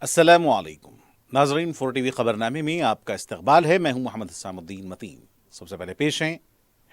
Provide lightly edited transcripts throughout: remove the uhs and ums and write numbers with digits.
अस्सलामु अलैकुम नाजरीन, 4 टीवी खबरनामे में आपका इस्तकबाल है। मैं हूं मोहम्मद हसामुद्दीन मतीन। सबसे पहले पेश हैं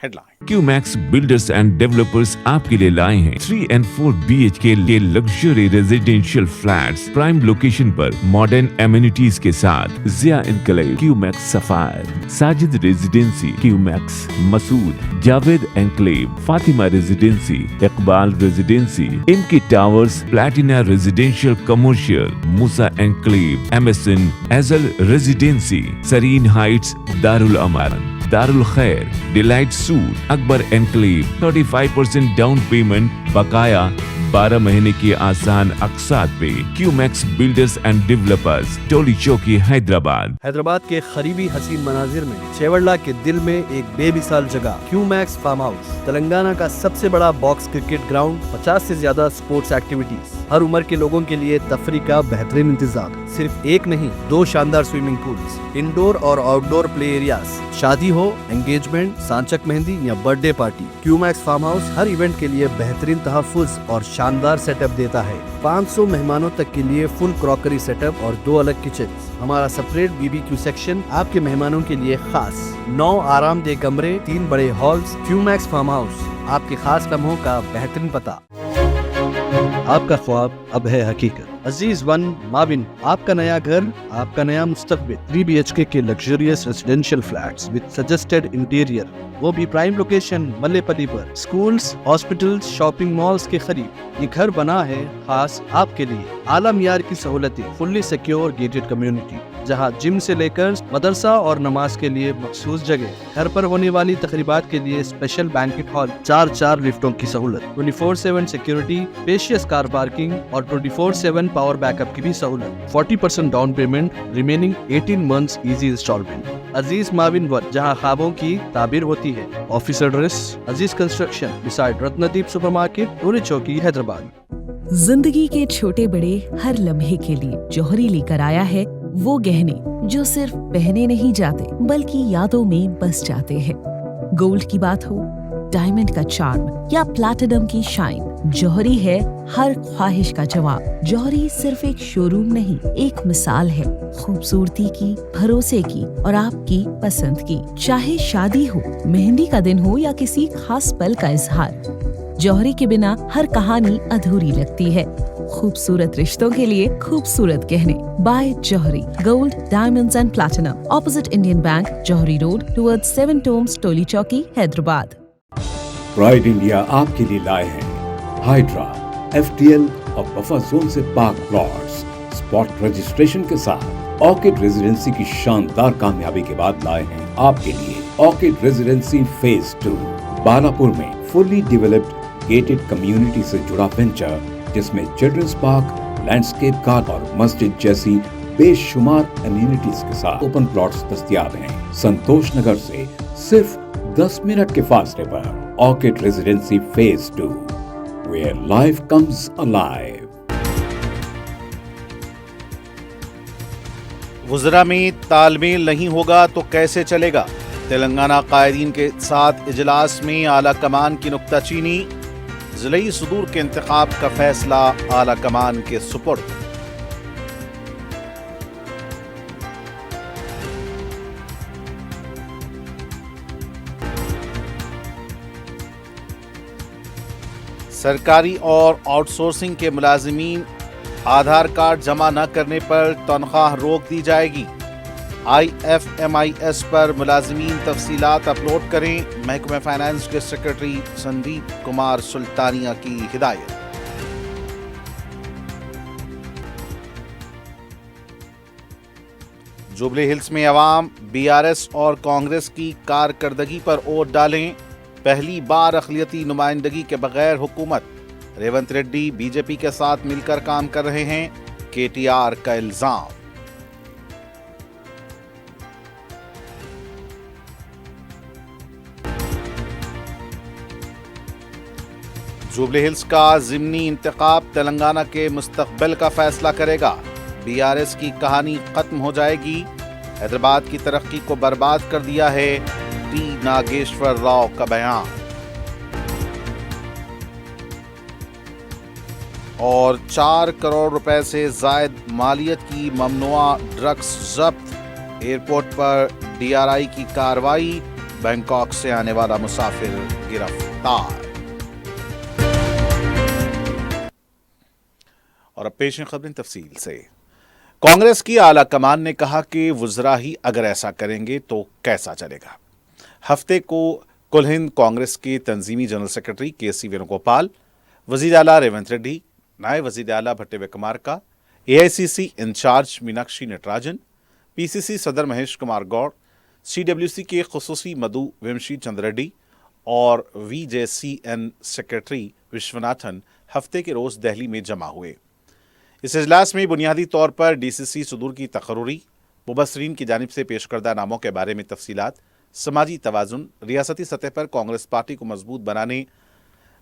headline. Qmax builders and developers आपके लिए लाए हैं 3 and 4 BHK के luxury residential flats prime location पर मॉडर्न एमिनिटीज के साथ। Zia enclave, Qmax sapphire, Sajid residency, Qmax Masood, Javed enclave, Fatima residency, Iqbal residency, इनकी towers, platina residential commercial, Musa enclave, MSN एजल residency, Sareen heights, Darul Aman, Darul Khair, delight suite, Akbar enclave, 35% down payment, बकाया 12 महीने की आसान अकसात पे। Qmax builders and developers, Toli Chowki, Hyderabad. Hyderabad के करीबी हसीन मनाजिर में चेवड़ला के दिल में एक बेमिसाल जगह, क्यूमैक्स फार्म हाउस, तेलंगाना का सबसे बड़ा बॉक्स क्रिकेट ग्राउंड, 50 से ज्यादा स्पोर्ट्स एक्टिविटीज, हर उम्र के लोगों के लिए तफरी का बेहतरीन इंतजाम। सिर्फ एक नहीं, 2 शानदार स्विमिंग पूल्स, इंडोर और आउटडोर प्ले एरियाज, शादी हो, एंगेजमेंट, सांचक मेहंदी या birthday party, Qmax farm house हर इवेंट के लिए बेहतरीन तहफ्फुज़ और शानदार सेटअप देता है। 500 मेहमानों तक के लिए फुल क्रॉकरी सेटअप और 2 अलग किचन। हमारा सेपरेट BBQ सेक्शन आपके मेहमानों के लिए खास। 9 आरामदेह कमरे, 3 बड़े हॉल्स। क्यूमैक्स फार्म हाउस, आपके खास लम्हों का बेहतरीन पता। आपका ख्वाब अब है हकीकत। अजीज वन माविन, आपका नया घर, आपका नया मुस्तकबिल। 3 BHK के luxurious residential flats with suggested interior, वो भी प्राइम लोकेशन मल्लेपल्ली पर। स्कूल्स, हॉस्पिटल्स, शॉपिंग मॉल्स के करीब ये घर बना है खास आपके लिए। आला मियार की सहूलतें, फुल्ली सिक्योर गेटेड कम्युनिटी, जहां जिम से लेकर मदरसा और नमाज के लिए मखसूस जगह। घर पर होने वाली तकरीबात के लिए स्पेशल बैंकेट हॉल, 4 लिफ्टों की सहूलत, 24/7 सिक्योरिटी, स्पेशियस कार पार्किंग और 24/7 पावर बैकअप की भी सहूलत। 40% down payment, remaining 18 months easy instalment. Aziz माविन वन, जहां ख्वाबों की ताबीर होती है। Office address Aziz construction beside Ratnadeep supermarket, Toli Chowki, Hyderabad. जिंदगी के छोटे बड़े हर लम्हे के लिए जौहरी लेकर आया है वो गहने जो सिर्फ पहने नहीं जाते बल्कि यादों में बस जाते हैं। गोल्ड की बात हो, डायमंड का चार्म या प्लैटिनम की शाइन, जौहरी है हर ख्वाहिश का जवाब। जौहरी सिर्फ एक शोरूम नहीं, एक मिसाल है खूबसूरती की, भरोसे की और आपकी पसंद की। चाहे शादी हो, मेहंदी का दिन हो या किसी खास पल का इजहार, जौहरी के बिना हर कहानी अधूरी लगती है। खूबसूरत रिश्तों के लिए खूबसूरत गहने bye Jauhari. Gold, diamonds and platinum, opposite Indian bank, Jauhari road, towards 7 tombs, Toli Chowki, Hyderabad. Pride India आपके लिए लाए हैं हाइड्रा, FTL और बफर जोन से पाक प्लॉट्स स्पॉट रजिस्ट्रेशन के साथ। ऑर्किड रेजिडेंसी की शानदार कामयाबी के बाद लाए हैं आपके लिए ऑर्किड रेजिडेंसी फेज 2 बालापुर में। फुल्ली डेवलप्ड गेटेड कम्युनिटी से जुड़ा वेंचर, जिसमें चिल्ड्रंस पार्क, लैंडस्केप गार्डन और मस्जिद जैसी बेशुमार एम्यूनिटीज के साथ ओपन प्लॉट्स दस्तयाब हैं। संतोष नगर से सिर्फ 10 मिनट के फासले पर orchid residency phase 2, where life comes alive। वज़रा में तालमेल नहीं होगा तो कैसे चलेगा? तेलंगाना कायदीन के साथ इजलास में आला कमान की नुक्ताचीनी। ज़िले सुदूर के इंतखाब का फैसला आला कमान के सुपुर्द। सरकारी और आउटसोर्सिंग के मुलाजिमीन आधार कार्ड जमा न करने पर तनख्वाह रोक दी जाएगी। IFMIS पर मुलाजिमीन तफसीलात अपलोड करें। महकमा फाइनेंस के सेक्रेटरी संदीप कुमार सुल्तानिया की हिदायत। जुबली हिल्स में अवाम BRS और कांग्रेस की कारकर्दगी पर वोट डालें। पहली बार अक़लियती नुमाइंदगी के बगैर हुकूमत। रेवंत रेड्डी BJP के साथ मिलकर काम कर रहे हैं, KTR का इल्जाम। जुबली हिल्स का ज़िमनी इंतखाब तेलंगाना के मुस्तकबिल का फैसला करेगा। BRS की कहानी खत्म हो जाएगी। हैदराबाद की तरक्की को बर्बाद कर दिया है, T नागेश्वर राव का बयान। اور 4 کروڑ روپے سے زائد مالیت کی ممنوعہ ڈرگس ضبط، ایئرپورٹ پر DRI کی کارروائی، بینکاک سے آنے والا مسافر گرفتار۔ اور اب پیش ہیں خبریں تفصیل سے۔ کانگریس کی اعلیٰ کمان نے کہا کہ وزراء ہی اگر ایسا کریں گے تو کیسا چلے گا۔ ہفتے کو کل ہند کانگریس کے تنظیمی جنرل سیکرٹری KC وینوگوپال، وزیر اعلیٰ ریونت ریڈی، نائب وزیر اعلیٰ Bhatti Vikramarka, AICC incharge Meenakshi Natarajan, PCC صدر مہیش کمار گوڑ، CWC کے خصوصی مدعو ومشی چندر ریڈی اور VJCN سیکرٹری وشوناتھن ہفتے کے روز دہلی میں جمع ہوئے۔ اس اجلاس میں بنیادی طور پر DCC صدور کی تقرری، مبصرین کی جانب سے پیش کردہ ناموں کے بارے میں تفصیلات، سماجی توازن، ریاستی سطح پر کانگریس پارٹی کو مضبوط بنانے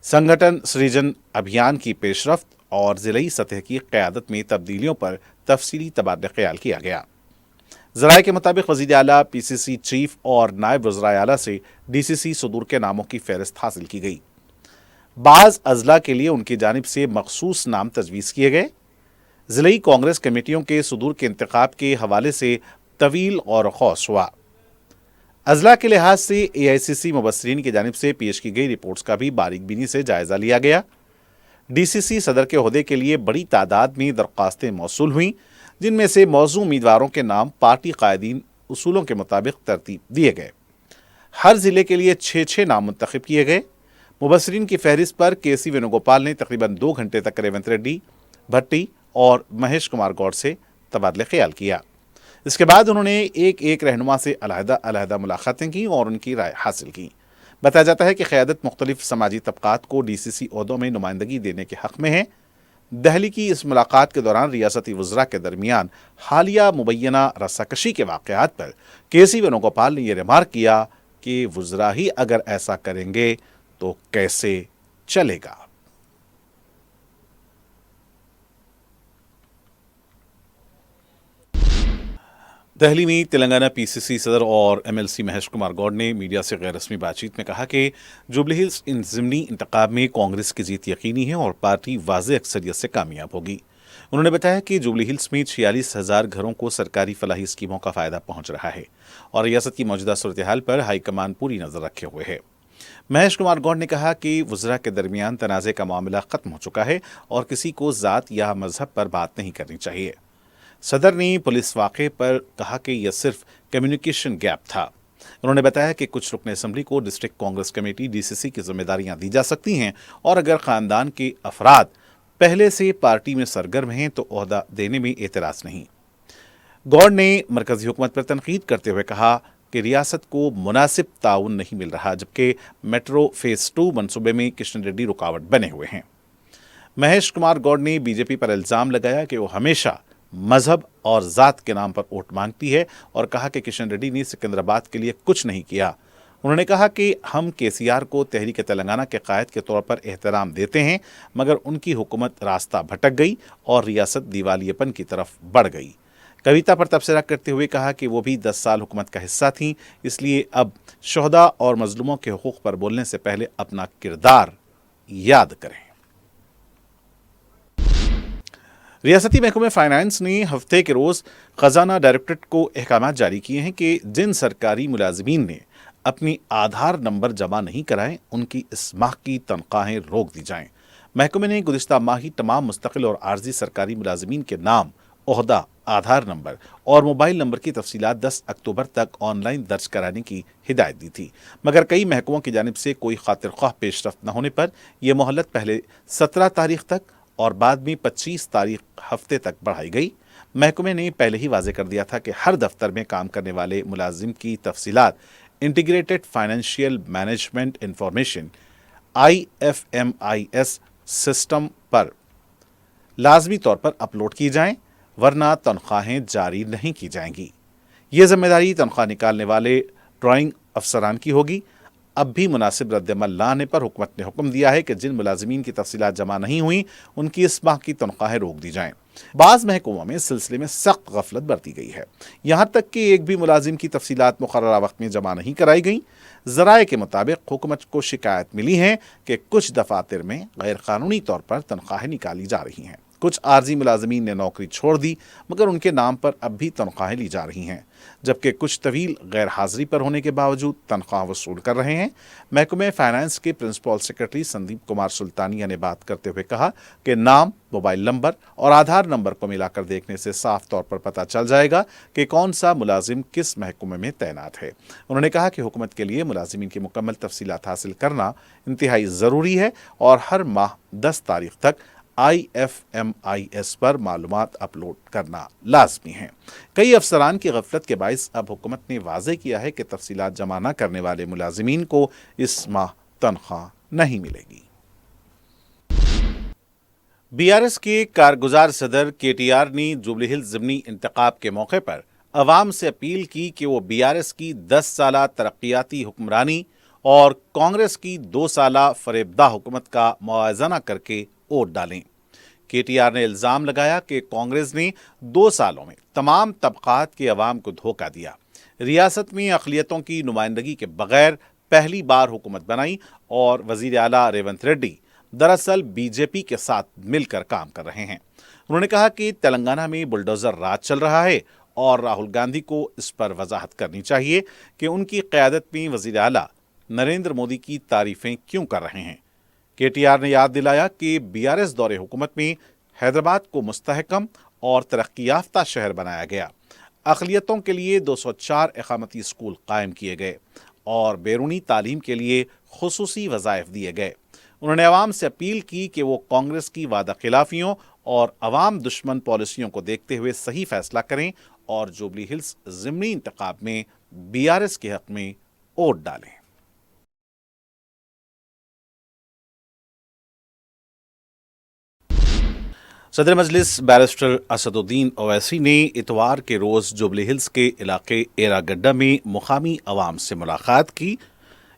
سنگھٹن سریجن ابھیان کی پیش رفت اور ضلعی سطح کی قیادت میں تبدیلیوں پر تفصیلی تبادلہ خیال کیا گیا۔ ذرائع کے مطابق وزیر اعلیٰ، PCC چیف اور نائب وزرائے اعلیٰ سے DCC صدور کے ناموں کی فہرست حاصل کی گئی۔ بعض اضلاع کے لیے ان کی جانب سے مخصوص نام تجویز کیے گئے۔ ضلعی کانگریس کمیٹیوں کے صدور کے انتخاب کے حوالے سے طویل غور و خوض ہوا۔ اضلاع کے لحاظ سے AICC مبصرین کی جانب سے پیش کی گئی رپورٹس کا بھی باریک بینی سے جائزہ لیا گیا۔ DCC صدر کے عہدے کے لیے بڑی تعداد میں درخواستیں موصول ہوئیں، جن میں سے موزوں امیدواروں کے نام پارٹی قائدین اصولوں کے مطابق ترتیب دیے گئے۔ ہر ضلع کے لیے 6 نام منتخب کیے گئے۔ مبصرین کی فہرست پر KC وینوگوپال نے تقریباً 2 گھنٹے تک ریونت ریڈی، بھٹی اور مہیش کمار گوڑ سے تبادلہ خیال کیا۔ اس کے بعد انہوں نے ایک رہنما سے علیحدہ ملاقاتیں کی اور ان کی رائے حاصل کی۔ بتایا جاتا ہے کہ قیادت مختلف سماجی طبقات کو DCC عہدوں میں نمائندگی دینے کے حق میں ہے۔ دہلی کی اس ملاقات کے دوران ریاستی وزراء کے درمیان حالیہ مبینہ رساکشی کے واقعات پر KC وینوگوپال نے یہ ریمارک کیا کہ وزراء ہی اگر ایسا کریں گے تو کیسے چلے گا۔ دہلی میں تلنگانہ PCC صدر اور MLC مہیش کمار گوڑ نے میڈیا سے غیر رسمی بات چیت میں کہا کہ جوبلی ہلز ضمنی انتخاب میں کانگریس کی جیت یقینی ہے اور پارٹی واضح اکثریت سے کامیاب ہوگی۔ انہوں نے بتایا کہ جوبلی ہلز میں 46,000 گھروں کو سرکاری فلاحی اسکیموں کا فائدہ پہنچ رہا ہے اور ریاست کی موجودہ صورتحال پر ہائی کمان پوری نظر رکھے ہوئے ہے۔ مہیش کمار گوڑ نے کہا کہ وزراء کے درمیان تنازع کا معاملہ ختم ہو چکا ہے اور کسی کو ذات یا مذہب پر بات نہیں کرنی چاہیے۔ صدر نے پولیس واقعے پر کہا کہ یہ صرف کمیونیکیشن گیپ تھا۔ انہوں نے بتایا کہ کچھ رکن اسمبلی کو ڈسٹرکٹ کانگریس کمیٹی DCC کی ذمہ داریاں دی جا سکتی ہیں اور اگر خاندان کے افراد پہلے سے پارٹی میں سرگرم ہیں تو عہدہ دینے میں اعتراض نہیں۔ گوڑ نے مرکزی حکومت پر تنقید کرتے ہوئے کہا کہ ریاست کو مناسب تعاون نہیں مل رہا، جبکہ میٹرو فیز 2 منصوبے میں کشن ریڈی رکاوٹ بنے ہوئے ہیں۔ مہیش کمار گوڑ نے BJP پر الزام لگایا کہ وہ ہمیشہ مذہب اور ذات کے نام پر ووٹ مانگتی ہے اور کہا کہ کشن ریڈی نے سکندرآباد کے لیے کچھ نہیں کیا۔ انہوں نے کہا کہ ہم KCR کو تحریک تلنگانہ کے قائد کے طور پر احترام دیتے ہیں، مگر ان کی حکومت راستہ بھٹک گئی اور ریاست دیوالیے پن کی طرف بڑھ گئی۔ کویتا پر تبصرہ کرتے ہوئے کہا کہ وہ بھی 10 سال حکومت کا حصہ تھیں، اس لیے اب شہداء اور مظلوموں کے حقوق پر بولنے سے پہلے اپنا کردار یاد کریں۔ ریاستی محکمہ فائنانس نے ہفتے کے روز خزانہ ڈائریکٹریٹ کو احکامات جاری کیے ہیں کہ جن سرکاری ملازمین نے اپنی آدھار نمبر جمع نہیں کرائے ان کی اس ماہ کی تنخواہیں روک دی جائیں۔ محکمہ نے گزشتہ ماہ ہی تمام مستقل اور عارضی سرکاری ملازمین کے نام، عہدہ، آدھار نمبر اور موبائل نمبر کی تفصیلات 10 اکتوبر تک آن لائن درج کرانے کی ہدایت دی تھی، مگر کئی محکموں کی جانب سے کوئی خاطر خواہ پیش رفت نہ ہونے پر یہ مہلت پہلے 17 تاریخ تک اور بعد میں 25 تاریخ ہفتے تک بڑھائی گئی۔ محکمے نے پہلے ہی واضح کر دیا تھا کہ ہر دفتر میں کام کرنے والے ملازم کی تفصیلات integrated financial management information IFMIS system پر لازمی طور پر اپلوڈ کی جائیں، ورنہ تنخواہیں جاری نہیں کی جائیں گی۔ یہ ذمہ داری تنخواہ نکالنے والے ڈرائنگ افسران کی ہوگی۔ اب بھی مناسب رد عمل نہ آنے پر حکومت نے حکم دیا ہے کہ جن ملازمین کی تفصیلات جمع نہیں ہوئیں ان کی اس ماہ کی تنخواہیں روک دی جائیں۔ بعض महकमों में इस सिलसिले में सख्त गफलत बरती गई है, यहाँ तक कि एक भी मुलाजिम की तफसीलात मुकर्ररा वक्त में जमा नहीं कराई गई। ज़राए के मुताबिक हुकूमत को शिकायत मिली है कि कुछ दफातर में गैर कानूनी तौर पर तनख्वाहें निकाली जा रही हैं। कुछ आर्जी मुलाजमीन ने नौकरी छोड़ दी मगर उनके नाम पर अब भी तनख्वाहें ली जा रही हैं, जबकि कुछ तवील गैर हाजिरी पर होने के बावजूद तनख्वाह वसूल कर रहे हैं। महकमे फाइनेंस के प्रिंसिपल सेक्रेटरी संदीप कुमार सुल्तानिया ने बात करते हुए कहा कि नाम, मोबाइल नंबर और आधार नंबर को मिलाकर देखने से साफ तौर पर पता चल जाएगा कि कौन सा मुलाजिम किस महकमे में तैनात है। उन्होंने कहा कि हुकूमत के लिए मुलाजिमीन की मुकम्मल तफसीलात हासिल करना इंतहाई ज़रूरी है और हर माह 10 तारीख तक IFMIS पर मालूमात अपलोड करना लाजमी है। कई अफसरान की गफलत के बाइस अब हुकूमत ने वाज़ेह किया है कि तफसीलात जमा न करने वाले मुलाजिमीन को इस माह तनख्वाह नहीं मिलेगी। BRS के कारगुजार सदर KTR ने जुबली हिल्स ज़िमनी इंतखाब के मौके पर अवाम से अपील की कि वो BRS की 10 साला तरक्याती हुक्मरानी और कांग्रेस की 2 साला फरेबदा हुकूमत का मुआवजा करके वोट डालें। KTR ने इल्ज़ाम लगाया कि कांग्रेस ने 2 सालों में तमाम तबकात के अवाम को धोखा दिया, रियासत में अक़लियतों की नुमाइंदगी के बगैर पहली बार हुकूमत बनाई और वज़ीर आला रेवंत रेड्डी दरअसल BJP के साथ मिलकर काम कर रहे हैं। उन्होंने कहा कि तेलंगाना में बुलडोज़र राज चल रहा है और राहुल गांधी को इस पर वजाहत करनी चाहिए कि उनकी क़यादत में वज़ीर आला नरेंद्र मोदी की तारीफ़ें क्यों कर रहे हैं। KTR ने याद दिलाया कि BRS दौरे हुकूमत में हैदराबाद को मुस्तहकम और तरक्की याफ्ता शहर बनाया गया, अक़लियतों के लिए 204 इक़ामती स्कूल कायम किए गए और बैरूनी तालीम के लिए खुसूसी वज़ाइफ दिए गए। उन्होंने अवाम से अपील की कि वो कांग्रेस की वादा खिलाफियों और अवाम दुश्मन पॉलिसियों को देखते हुए सही फैसला करें और जुबली हिल्स ज़िमनी इंतखाब में BRS के हक़ में वोट डालें। सदर मजलिस बैरिस्टर असदुद्दीन ओवैसी ने इतवार के रोज़ जुबली हिल्स के इलाके एरागड्डा में मुकामी अवाम से मुलाकात की।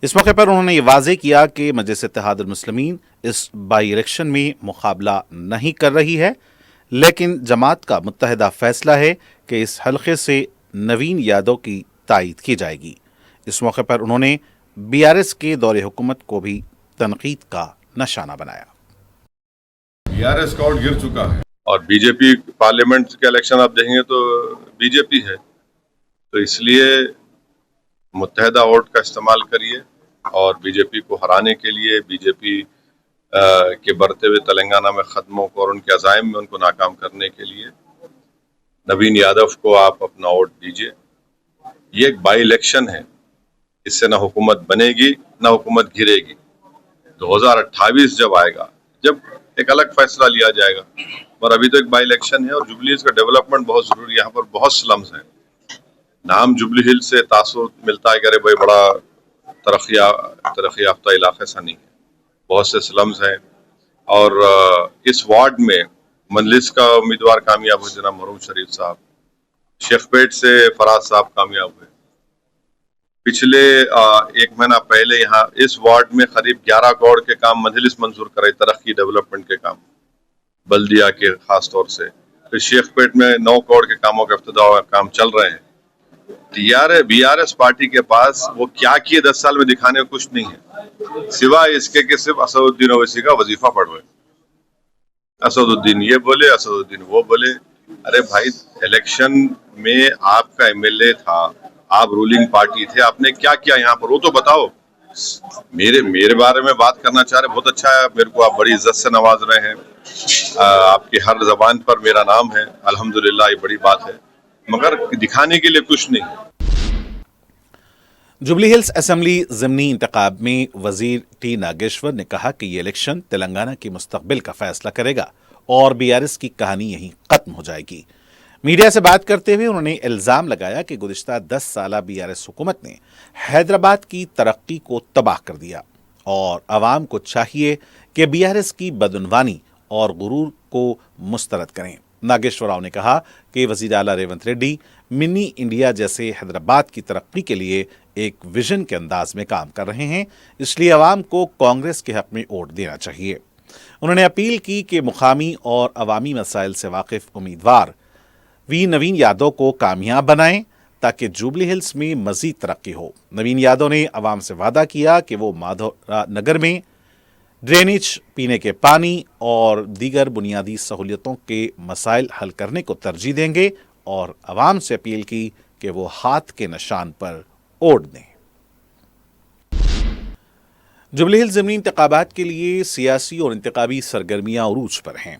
इस मौके पर उन्होंने ये वाज़ेह किया कि मजलिस इत्तेहादुल मुस्लिमीन इस बाई इलेक्शन में मुकाबला नहीं कर रही है, लेकिन जमात का मुत्तहिदा फैसला है कि इस हल्के से नवीन यादव की तायीद की जाएगी। इस मौके पर उन्होंने BRS के दौरे हुकूमत को भी तनकीद का निशाना बनाया। BRS का वोट गिर चुका है और BJP पार्लियामेंट के इलेक्शन आप देखेंगे तो BJP है, तो इसलिए मुत्तहिदा वोट का इस्तेमाल करिए और BJP को हराने के लिए, BJP के बढ़ते हुए तेलंगाना में खत्मों को और उनके अज़ाइम में उनको नाकाम करने के लिए नवीन यादव को आप अपना वोट दीजिए। ये एक बाई इलेक्शन है, इससे ना हुकूमत बनेगी ना हुकूमत गिरेगी। 2028 जब आएगा, जब एक अलग फैसला लिया जाएगा, पर अभी तो एक बाई इलेक्शन है और जुबली हिल्स का डेवलपमेंट बहुत जरूरी है। यहाँ पर बहुत स्लम्स हैं, नाम जुबली हिल्स से तासुर मिलता है कि अरे भाई बड़ा तरक्की याफ्ता इलाका सा नहीं है, बहुत से स्लम्स हैं। और इस वार्ड में मजलिस का उम्मीदवार कामयाब हुए जनाब मरूम शरीफ साहब, शेखपेट से फराज साहब कामयाब हुए। पिछले 1 महीना पहले यहाँ इस वार्ड में करीब 11 करोड़ के काम मजलिस मंजूर कराई, तरक्की डेवलपमेंट के काम बल्दिया के खास तौर से। फिर शेखपेट में 9 करोड़ के कामों का इफ्तिदा काम चल रहे हैं। BRS पार्टी के पास वो क्या किए 10 साल में दिखाने को कुछ नहीं है, सिवाय इसके कि सिर्फ असदुद्दीन ओवैसी का वजीफा पढ़वे। असदुद्दीन ये बोले, असदुद्दीन वो बोले। अरे भाई, इलेक्शन में आपका MLA था, आप रूलिंग पार्टी थे, आपने क्या किया यहाँ पर वो तो बताओ। मेरे बारे में बात करना चाह रहे, बहुत अच्छा है, मेरे को आप बड़ी इज्जत से नवाज रहे हैं, आपकी हर जबान पर मेरा नाम है, अल्हम्दुलिल्लाह, ये बड़ी बात है, मगर दिखाने के लिए कुछ नहीं। जुबली हिल्स असेंबली ज़िमनी इंतखाब में वजीर T नागेश्वर ने कहा कि ये इलेक्शन तेलंगाना के मुस्तकबिल का फैसला करेगा और BRS की कहानी यहीं खत्म हो जाएगी। मीडिया से बात करते हुए उन्होंने इल्ज़ाम लगाया कि गुज़िश्ता 10 साला BRS हुकूमत ने हैदराबाद की तरक्की को तबाह कर दिया और आवाम को चाहिए कि BRS की बदउनवानी और गुरूर को मुस्तरद करें। नागेश्वर राव ने कहा कि वज़ीर आला रेवंत रेड्डी मिनी इंडिया जैसे हैदराबाद की तरक्की के लिए एक विजन के अंदाज में काम कर रहे हैं, इसलिए आवाम को कांग्रेस के हक में वोट देना चाहिए। उन्होंने अपील की कि मुकामी और अवामी मसाइल से वाकिफ उम्मीदवार वी नवीन यादव को कामयाब बनाएं ताकि जुबली हिल्स में मजीद तरक्की हो। नवीन यादव ने अवाम से वादा किया कि वो माधवरा नगर में ड्रेनेज, पीने के पानी और दीगर बुनियादी सहूलियतों के मसाइल हल करने को तरजीह देंगे और अवाम से अपील की कि वो हाथ के निशान पर वोट दें। जुबली हिल्स ज़िमनी इंतखाबात के लिए सियासी और इंतखाबी सरगर्मियां उरूज पर हैं।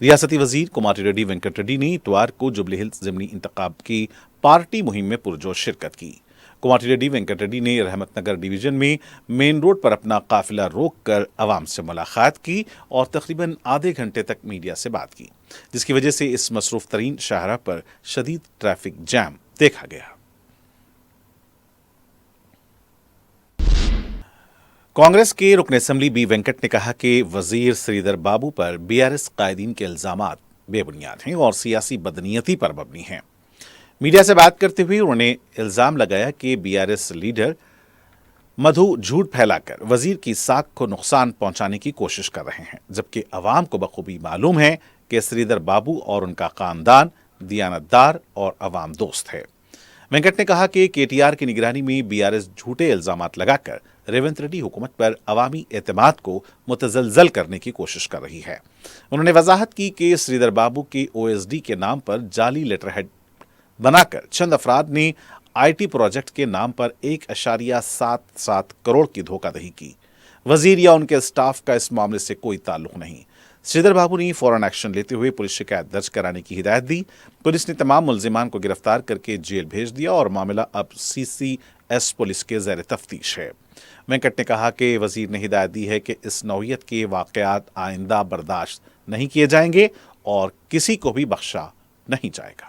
रियासती वजीर कुमारी रेड्डी वेंकट रेड्डी ने इतवार को जुबली हिल्स ज़िमनी इंतखाब की पार्टी मुहिम में पुरजोश शिरकत की। कुमारी रेड्डी वेंकट रेड्डी ने रहमतनगर डिवीजन में मेन रोड पर अपना काफिला रोक कर अवाम से मुलाकात की और तकरीबन आधे घंटे तक मीडिया से बात की, जिसकी वजह से इस मसरूफ तरीन शाहराह पर शदीद ट्रैफिक जैम देखा गया। कांग्रेस के रुकन असम्बली बी वेंकट ने कहा कि वजीर श्रीधर बाबू पर बीआरएस कायदीन के इल्जामात बेबुनियाद हैं और सियासी बदनीयती पर मबनी हैं। मीडिया से बात करते हुए उन्होंने इल्जाम लगाया कि बीआरएस लीडर मधु झूठ फैलाकर वजीर की साख को नुकसान पहुंचाने की कोशिश कर रहे हैं, जबकि अवाम को बखूबी मालूम है कि श्रीधर बाबू और उनका खानदान दियानतदार और अवाम दोस्त है। वेंकट ने कहा कि केटीआर की निगरानी में बीआरएस झूठे इल्जामात लगाकर रेवंत रेड्डी हुकूमत पर अवामी एतमाद को मुतजलजल करने की कोशिश कर रही है। उन्होंने वजाहत की कि श्रीधर बाबू के ओएसडी के नाम पर जाली लेटरहेड बनाकर चंद अफराद ने आईटी प्रोजेक्ट के नाम पर 1.77 करोड़ की धोखाधड़ी की। वजीर या उनके स्टाफ का इस मामले से कोई ताल्लुक नहीं। श्रीधर बाबू ने फौरन एक्शन लेते हुए पुलिस शिकायत दर्ज कराने की हिदायत दी। पुलिस ने तमाम मुल्जिमान को गिरफ्तार करके जेल भेज दिया और मामला अब सीसीएस पुलिस के ज़ेर तफ्तीश है। वेंकट ने कहा कि वजीर ने हिदायत दी है कि इस नौइयत के वाक़यात आइंदा बर्दाश्त नहीं किए जाएंगे और किसी को भी बख्शा नहीं जाएगा।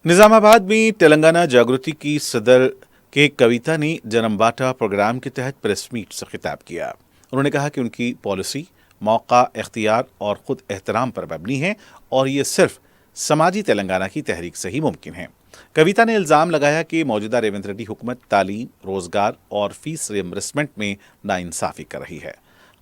निजामाबाद में तेलंगाना जागृति की सदर के कविता ने जन्म बांटा प्रोग्राम के तहत प्रेस मीट से खिताब किया। उन्होंने कहा कि उनकी पॉलिसी मौका, इख्तियार और खुद एहतराम पर मबनी है और ये सिर्फ समाजी तेलंगाना की तहरीक से ही मुमकिन है। कविता ने इल्ज़ाम लगाया कि मौजूदा रेवंत रेड्डी हुकूमत तालीम, रोजगार और फीस रिइंबर्समेंट में नाइंसाफ़ी कर रही है,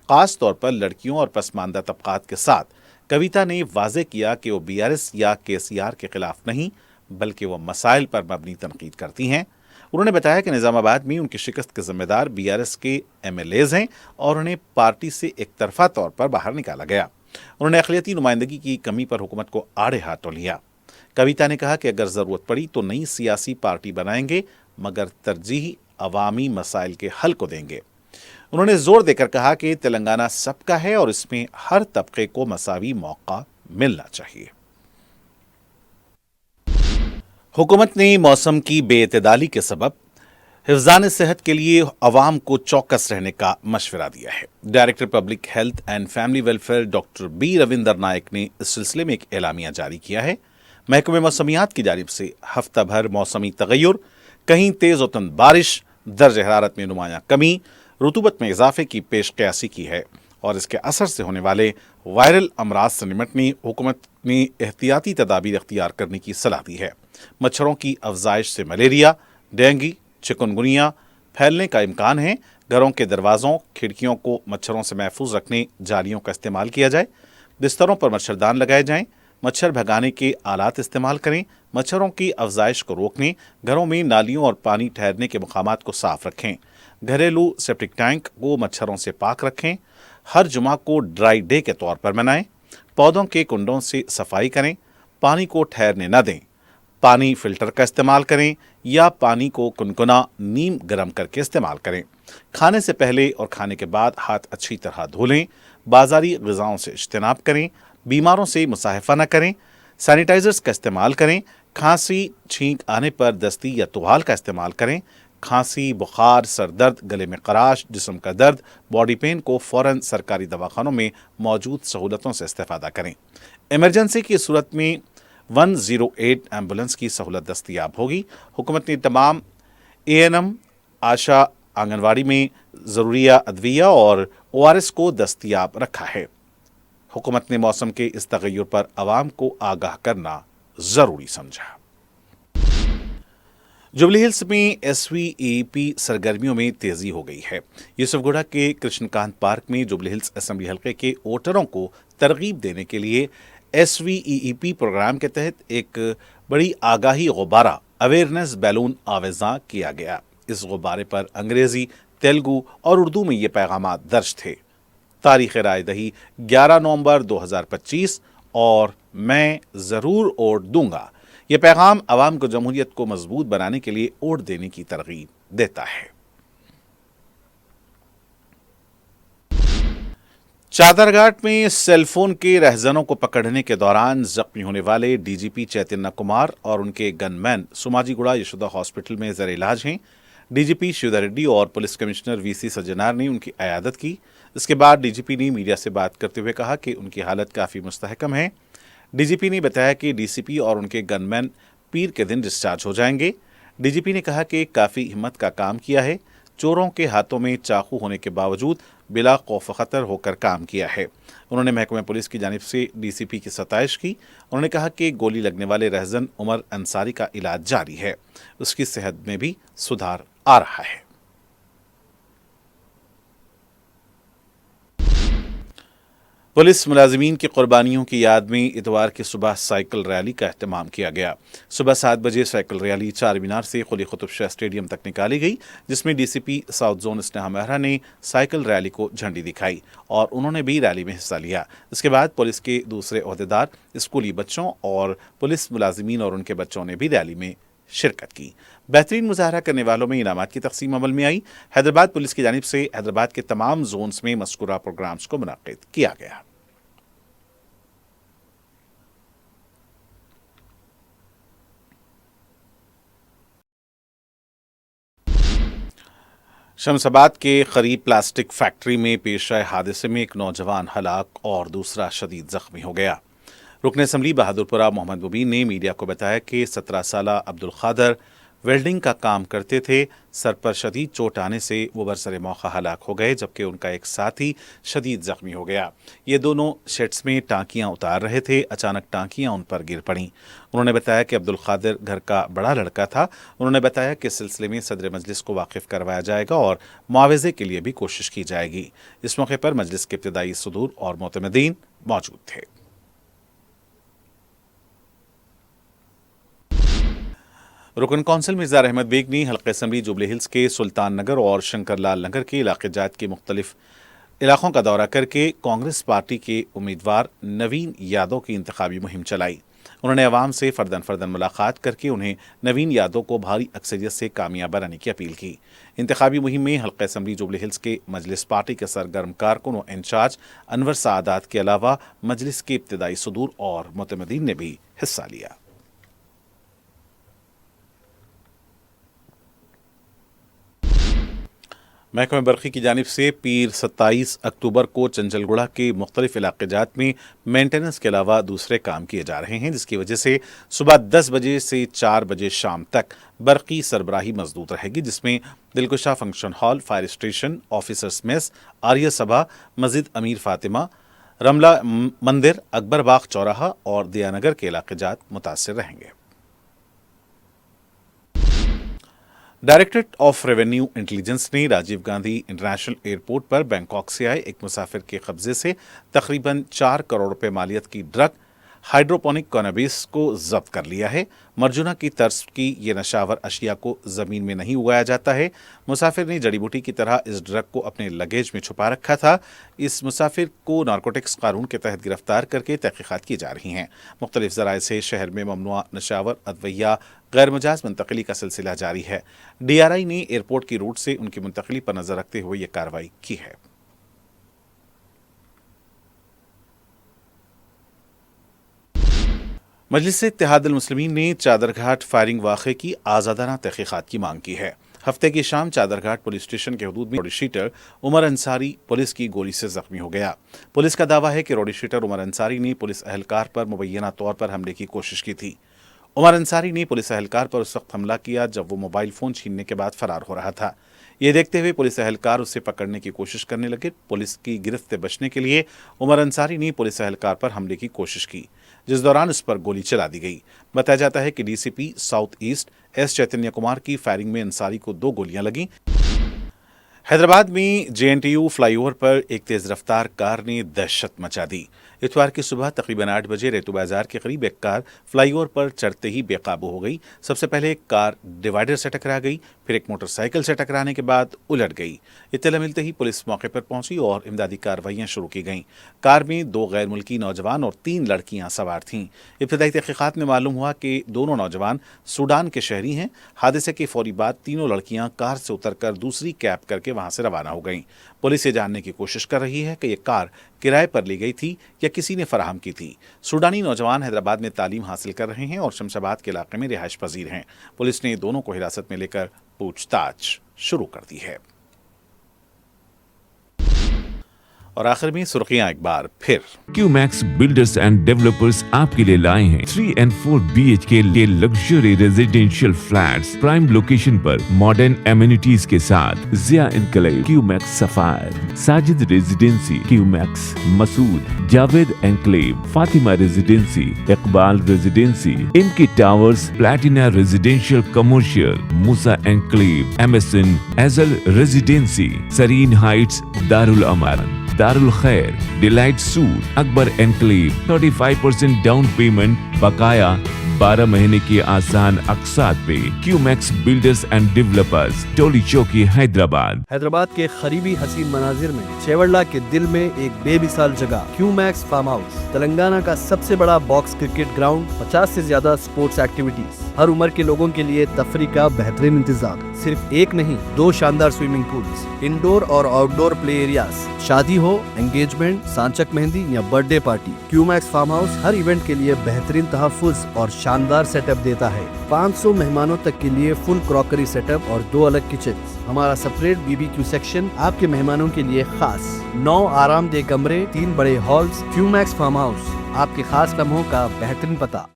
खास तौर पर लड़कियों और पसमानदा तबकात के साथ। कविता ने वाज़ेह किया कि वो बीआरएस या केसीआर के खिलाफ नहीं बल्कि वो मसाइल पर मबनी तनकीद करती हैं। उन्होंने बताया कि निजामाबाद में उनकी शिकस्त के जिम्मेदार बीआरएस के एमएलएज हैं और उन्हें पार्टी से एक तरफा तौर पर बाहर निकाला गया। उन्होंने अक़लियती नुमाइंदगी की कमी पर हुकूमत को आड़े हाथों लिया। कविता ने कहा कि अगर ज़रूरत पड़ी तो नई सियासी पार्टी बनाएंगे, मगर तरजीह अवामी मसाइल के हल को देंगे। उन्होंने जोर देकर कहा कि तेलंगाना सबका है और इसमें हर तबके को मसावी मौका मिलना चाहिए। हुकूमत ने मौसम की बेइतदाली के सबब हिफ्ज़ान सेहत के लिए अवाम को चौकस रहने का मशवरा दिया है। Director public health and family welfare doctor B Ravinder Nayak ने इस सिलसिले में एक एलामिया जारी किया है। महकमे मौसमियात की जानिब से हफ्ता भर मौसमी तगय्युर, कहीं तेज़ और तंद बारिश, दर्ज हरारत में नुमायां कमी, रुतूबत में इजाफे की पेश क़यासी की है और इसके असर से होने वाले वायरल अमराज से निमटने हुकूमत ने एहतियाती तदाबीर इख्तियार करने की सलाह दी है। मच्छरों की अफजाइश से मलेरिया, डेंगू, चिकनगुनिया फैलने का इम्कान है। घरों के दरवाज़ों, खिड़कियों को मच्छरों से महफूज रखने जालियों का इस्तेमाल किया जाए। बिस्तरों पर मच्छरदान लगाए जाएं। मच्छर भगाने के आलात इस्तेमाल करें। मच्छरों की अफजाइश को रोकने घरों में नालियों और पानी ठहरने के मकामात को साफ रखें। घरेलू सेप्टिक टैंक को मच्छरों से पाक रखें। हर जुमा को ड्राई डे के तौर पर मनाएं। पौधों के कुंडों से सफाई करें। पानी को ठहरने न दें। पानी फिल्टर का इस्तेमाल करें या पानी को कुनकुना नीम गर्म करके इस्तेमाल करें। खाने से पहले और खाने के बाद हाथ अच्छी तरह धो लें। बाजारी ग़िज़ाओं से इज्तनाब करें। बीमारों से मुसाहफा न करें। सैनिटाइजर्स का इस्तेमाल करें। खांसी छींक आने पर दस्ती या तुहाल का इस्तेमाल करें। खांसी, बुखार, सर दर्द, गले में खराश, जिस्म का दर्द, बॉडी पेन को फ़ौरन सरकारी दवाखानों में मौजूद सहूलतों से इस्तेफ़ादा करें। इमरजेंसी की सूरत में 108 एम्बुलेंस की सहूलत दस्तयाब होगी। हुकूमत ने तमाम एएनएम, आशा, आंगनवाड़ी में ज़रूरिया अदविया और ओआरएस को दस्तयाब रखा है। हुकूमत ने मौसम के इस तगय्युर पर आवाम को आगाह करना ज़रूरी समझा। जुबली हिल्स में SVEP सरगर्मियों में तेजी हो गई है। यूसुफगुड़ा के कृष्णकांत पार्क में जुबली हिल्स असेंबली हलके के वोटरों को तरगीब देने के लिए SVEP प्रोग्राम के तहत एक बड़ी आगाही गुब्बारा अवेयरनेस बैलून आवेज़ां किया गया। इस गुब्बारे पर अंग्रेजी, तेलुगु और उर्दू में ये पैगाम दर्ज थे। तारीख राय दही 11 नवंबर 2025 और मैं ज़रूर वोट दूंगा। ये पैगाम आवाम को जमहूरियत को मजबूत बनाने के लिए वोट देने की तरगीब देता है। चादरघाट में सेलफोन के रहजनों को पकड़ने के दौरान जख्मी होने वाले DGP चैतन्य कुमार और उनके गनमैन सोमाजीगुड़ा यशोदा हॉस्पिटल में ज़र इलाज हैं। DGP शिवधर रेड्डी और पुलिस कमिश्नर VC सज्जनार ने उनकी अयादत की। इसके बाद DGP ने मीडिया से बात करते हुए कहा कि उनकी हालत काफ़ी मुस्तहकम है। DGP ने बताया कि DCP और उनके गनमैन पीर के दिन डिस्चार्ज हो जाएंगे। DGP ने कहा कि काफ़ी हिम्मत का काम किया है। चोरों के हाथों में चाकू होने के बावजूद बिला खौफ खतर होकर काम किया है। उन्होंने महकमे पुलिस की जानिब से DCP की सताइश की। उन्होंने कहा कि गोली लगने वाले रहजन उमर अंसारी का इलाज जारी है, उसकी सेहत में भी सुधार आ रहा है। पुलिस मुलाजिमीन की कुर्बानियों की याद में इतवार की सुबह साइकिल रैली का एहतमाम किया गया। सुबह 7 बजे साइकिल रैली चार मीनार से कुली कुतुब शाह स्टेडियम तक निकाली गई, जिसमें DCP south zone Sneha Mehra ने साइकिल रैली को झंडी दिखाई और उन्होंने भी रैली में हिस्सा लिया। इसके बाद पुलिस के दूसरे ओहदेदार, स्कूली बच्चों और पुलिस मुलाजिमीन और उनके बच्चों ने भी रैली में शिरकत की। बेहतरीन मुजाहरा करने वालों में इनामात की तकसीम अमल में आई। हैदराबाद पुलिस की जानिब से हैदराबाद के तमाम जोन्स में मज़कूरा प्रोग्राम्स को मुनक्किद किया गया। शमसाबाद के करीब प्लास्टिक फैक्ट्री में पेश आए हादसे में एक नौजवान हलाक और दूसरा शदीद जख्मी हो गया। रुकन असम्बली बहादुरपुरा मोहम्मद मुबीन ने मीडिया को बताया कि 17 साला अब्दुल खादर वेल्डिंग का काम करते थे। सर पर शदीद चोट आने से वो बरसरे मौका हलाक हो गए, जबकि उनका एक साथी शदीद जख्मी हो गया। ये दोनों शेड्स में टांकियां उतार रहे थे, अचानक टांकियां उन पर गिर पड़ीं। उन्होंने बताया कि अब्दुल खादिर घर का बड़ा लड़का था। उन्होंने बताया कि इस सिलसिले में सदर मजलिस को वाकिफ करवाया जाएगा और मुआवजे के लिए भी कोशिश की जाएगी। इस मौके पर मजलिस के इब्तिदाई सदूर और मोतमदीन मौजूद थे। रुकन कौंसिल मिर्ज़ा अहमद बेग ने हल्का असम्बली जुबली हिल्स के सुल्तान नगर और शंकर लाल नगर के इलाके जात के मुख्तलिफ इलाकों का दौरा करके कांग्रेस पार्टी के उम्मीदवार नवीन यादव की इंतखाबी मुहिम चलाई। उन्होंने अवाम से फर्दन फर्दन मुलाकात करके उन्हें नवीन यादव को भारी अक्सरियत से कामयाब बनाने की अपील की। इंतखाबी मुहिम में हल्का असम्बली जुबली हिल्स के मजलिस पार्टी के सरगर्म कारकुन और इंचार्ज अनवर सादात के अलावा मजलिस के इब्तिदाई सदूर और मुतमदीन ने भी हिस्सा लिया। महकमे बरखी की जानिब से पीर 27 अक्टूबर को चंचलगुड़ा के मुख्तलिफ इलाके जात में मेंटेनेंस के अलावा दूसरे काम किए जा रहे हैं, जिसकी वजह से सुबह 10 बजे से 4 बजे शाम तक बरकी सरबराही मजदूद रहेगी, जिसमें Dilkusha function hall, fire station, officers mess, Arya Sabha, मस्जिद अमीर फातिमा, रमला मंदिर, अकबर बाग चौराहा और दियानगर के इलाके जात मुतासिर रहेंगे। डायरेक्टरेट ऑफ रेवेन्यू इंटेलिजेंस ने राजीव गांधी इंटरनेशनल एयरपोर्ट पर बैंकॉक से आए एक मुसाफिर के कब्जे से तकरीबन 4 करोड़ रुपए मालियत की ड्रग हाइड्रोपोनिक कैनबिस को जब्त कर लिया है। मर्जुना की तर्ज की ये नशावर अशिया को जमीन में नहीं उगाया जाता है। मुसाफिर ने जड़ी बूटी की तरह इस ड्रग को अपने लगेज में छुपा रखा था। इस मुसाफिर को नारकोटिक्स कानून के तहत गिरफ्तार करके तहकीकात की जा रही हैं। मुख्तलिफ ज़राए से शहर में ममनुआ नशावर अदविया गैर मुजाज मुंतकली का सिलसिला जारी है। DRI ने एयरपोर्ट की रूट से उनकी मुंतकली पर नजर रखते हुए यह कार्रवाई की है। मजलिस इत्तेहादुल मुस्लिमीन ने चादरघाट फायरिंग वाक़े की आज़ादाना तहक़ीक़ात की मांग की है। हफ्ते की शाम चादरघाट पुलिस स्टेशन के हदूद में रोडीशीटर उमर अंसारी पुलिस की गोली से जख्मी हो गया। पुलिस का दावा है कि रोडीशीटर उमर अंसारी ने पुलिस अहलकार पर मुबैना तौर पर हमले की कोशिश की थी। उमर अंसारी ने पुलिस अहलकार पर उस वक्त हमला किया जब वो मोबाइल फ़ोन छीनने के बाद फरार हो रहा था। ये देखते हुए पुलिस एहलकार उसे पकड़ने की कोशिश करने लगे। पुलिस की गिरफ्त से बचने के लिए उमर अंसारी ने पुलिस एहलकार पर हमले की कोशिश की, जिस दौरान उस पर गोली चला दी गई। बताया जाता है कि डीसीपी साउथ ईस्ट एस चैतन्य कुमार की फायरिंग में अंसारी को 2 गोलियां लगीं। हैदराबाद में जेएनटीयू फ्लाईओवर पर एक तेज रफ्तार कार ने दहशत मचा दी। इतवार की सुबह तकरीबन 8 बजे रेतु बाजार के करीब एक कार फ्लाईओवर पर चढ़ते ही बेकाबू हो गई। सबसे पहले एक कार डिवाइडर से टकरा गई, फिर एक मोटरसाइकिल से टकराने के बाद उलट गई। इत्तला मिलते ही पुलिस मौके पर पहुंची और इमदादी कार्रवाइयां शुरू की गईं। कार में 2 गैर मुल्की नौजवान और 3 लड़कियां सवार थीं। इब्तदाई तहकीकात में मालूम हुआ कि दोनों नौजवान सूडान के शहरी हैं। हादसे के फौरी बाद तीनों लड़कियां कार से उतरकर दूसरी कैब करके वहां से रवाना हो गईं। पुलिस ये जानने की कोशिश कर रही है कि ये कार किराए पर ली गई थी या किसी ने फराहम की थी। सूडानी नौजवान हैदराबाद में तालीम हासिल कर रहे हैं और शमशाबाद के इलाके में रिहाइश पजीर हैं। पुलिस ने दोनों को हिरासत में लेकर पूछताछ शुरू कर दी है। और आखिर में सुर्खियां एक बार फिर। क्यूमैक्स बिल्डर्स एंड डेवलपर्स आपके लिए लाए हैं 3 and 4 BHK के luxury residential flats prime location पर मॉडर्न एमिनिटीज के साथ Zia enclave, Qmax sapphire, Sajid residency, Qmax Masood, Javed enclave, Fatima residency, Iqbal residency, इनकी towers, platina residential commercial, Musa enclave, MSN एजल residency, Sareen heights, Darul Aman, Darul Khair, delight suite, Akbar enclave, 35% down payment, बकाया 12 महीने की आसान अकसात पे। Qmax builders and developers, Toli Chowki, Hyderabad. Hyderabad के करीबी हसीन मनाजिर में चेवड़ला के दिल में एक बेमिसाल जगह क्यूमैक्स फार्म हाउस, तेलंगाना का सबसे बड़ा बॉक्स क्रिकेट ग्राउंड, 50 से ज्यादा स्पोर्ट्स एक्टिविटीज, हर उम्र के लोगों के लिए तफरी का बेहतरीन इंतजाम। सिर्फ एक नहीं, 2 शानदार स्विमिंग पूल्स, इंडोर और आउटडोर प्ले एरियाज, शादी हो, एंगेजमेंट, सांचक मेहंदी या birthday party, Qmax farm house हर इवेंट के लिए बेहतरीन तहफ्फुज़ और शानदार सेटअप देता है। 500 मेहमानों तक के लिए फुल क्रॉकरी सेटअप और 2 अलग किचन। हमारा सेपरेट BBQ सेक्शन आपके मेहमानों के लिए खास। 9 आरामदेह कमरे, 3 बड़े हॉल्स। क्यूमैक्स फार्म हाउस, आपके खास लम्हों का बेहतरीन पता।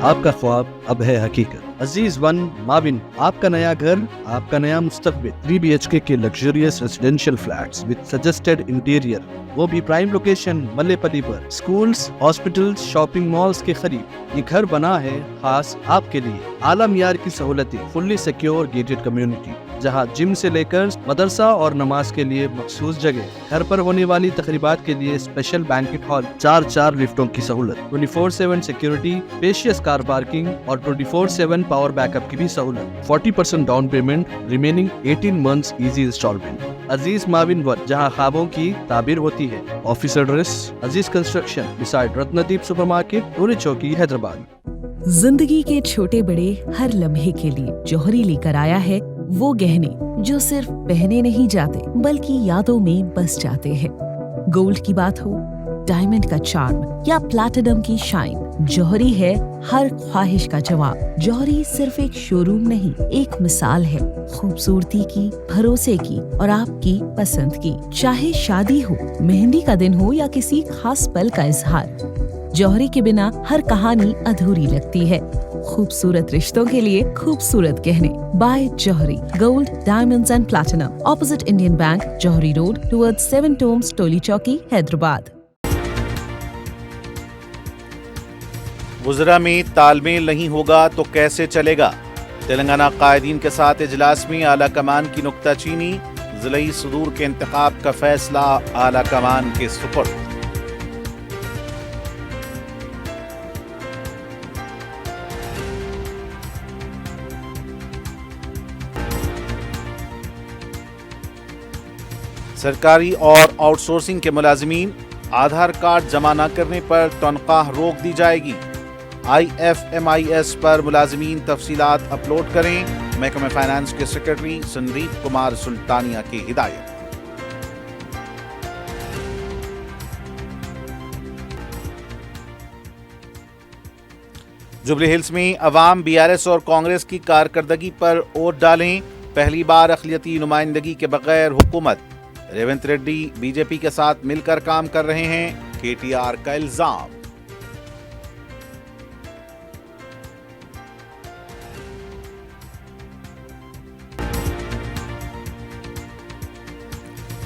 आपका ख्वाब अब है हकीकत। अजीज वन माविन, आपका नया घर, आपका नया मुस्तकबिल। 3 BHK के luxurious residential flats with suggested interior, वो भी प्राइम लोकेशन मल्लेपल्ली पर। स्कूल्स, हॉस्पिटल्स, शॉपिंग मॉल्स के करीब ये घर बना है खास आपके लिए। आला मियार की सहूलतें, फुल्ली सिक्योर गेटेड कम्युनिटी, जहां जिम से लेकर मदरसा और नमाज के लिए मखसूस जगह। घर पर होने वाली तकरीबात के लिए स्पेशल बैंकेट हॉल, 4 लिफ्टों की सहूलत, 24/7 सिक्योरिटी, स्पेशियस कार पार्किंग और 24/7 पावर बैकअप की भी सहूलत। 40% down payment, remaining 18 months easy instalment. Aziz माविन वन, जहां ख्वाबों की ताबीर होती है। Office address Aziz construction beside Ratnadeep supermarket, Toli Chowki, Hyderabad. जिंदगी के छोटे बड़े हर लम्हे के लिए जौहरी लेकर आया है वो गहने जो सिर्फ पहने नहीं जाते बल्कि यादों में बस जाते हैं। गोल्ड की बात हो, डायमंड का चार्म या प्लैटिनम की शाइन, जौहरी है हर ख्वाहिश का जवाब। जौहरी सिर्फ एक शोरूम नहीं, एक मिसाल है खूबसूरती की, भरोसे की और आपकी पसंद की। चाहे शादी हो, मेहंदी का दिन हो या किसी खास पल का इजहार, जौहरी के बिना हर कहानी अधूरी लगती है। खूबसूरत रिश्तों के लिए खूबसूरत गहने bye Jauhari, gold, diamonds and platinum, opposite Indian bank, Jauhari road, towards 7 tombs, Toli Chowki, Hyderabad. वुज़रा में तालमेल नहीं होगा तो कैसे चलेगा? तेलंगाना कायदीन के साथ इजलास में आला कमान की नुक्ताचीनी, ज़िलई सदूर के इंतखाब का फैसला आला कमान के सुपुर्द। सरकारी और आउटसोर्सिंग के मुलाजिमीन आधार कार्ड जमा न करने पर तनख्वाह रोक दी जाएगी। IFMIS पर मुलाजिमीन तफसीलात अपलोड करें। महकमा फाइनेंस के सेक्रेटरी संदीप कुमार सुल्तानिया की हिदायत। जुबली हिल्स में अवाम BRS और कांग्रेस की कारकर्दगी पर वोट डालें। पहली बार अक़लियती नुमाइंदगी के बगैर हुकूमत। रेवंत रेड्डी BJP के साथ मिलकर काम कर रहे हैं, KTR का इल्जाम।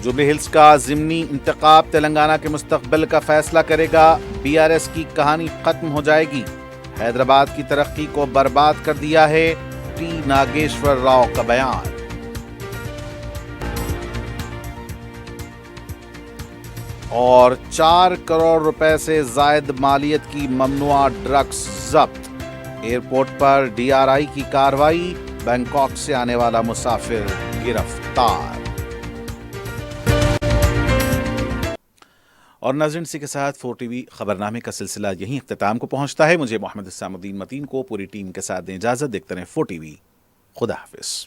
जुबली हिल्स का ज़िमनी इंतखाब तेलंगाना के मुस्तकबिल का फैसला करेगा। बीआरएस की कहानी खत्म हो जाएगी। हैदराबाद की तरक्की को बर्बाद कर दिया है, टी नागेश्वर राव का बयान। और 4 करोड़ रुपए से जायद मालियत की ममनुआ ड्रग्स जब्त। एयरपोर्ट पर डीआरआई की कार्रवाई, बैंकॉक से आने वाला मुसाफिर गिरफ्तार। और नाज़रीन, इसी के साथ 4TV खबरनामे का सिलसिला यहीं इख्तिताम को पहुंचता है। मुझे मोहम्मद इस्सामुद्दीन मतीन को पूरी टीम के साथ दें इजाज़त। देखते रहें 4TV। खुदा हाफिज़।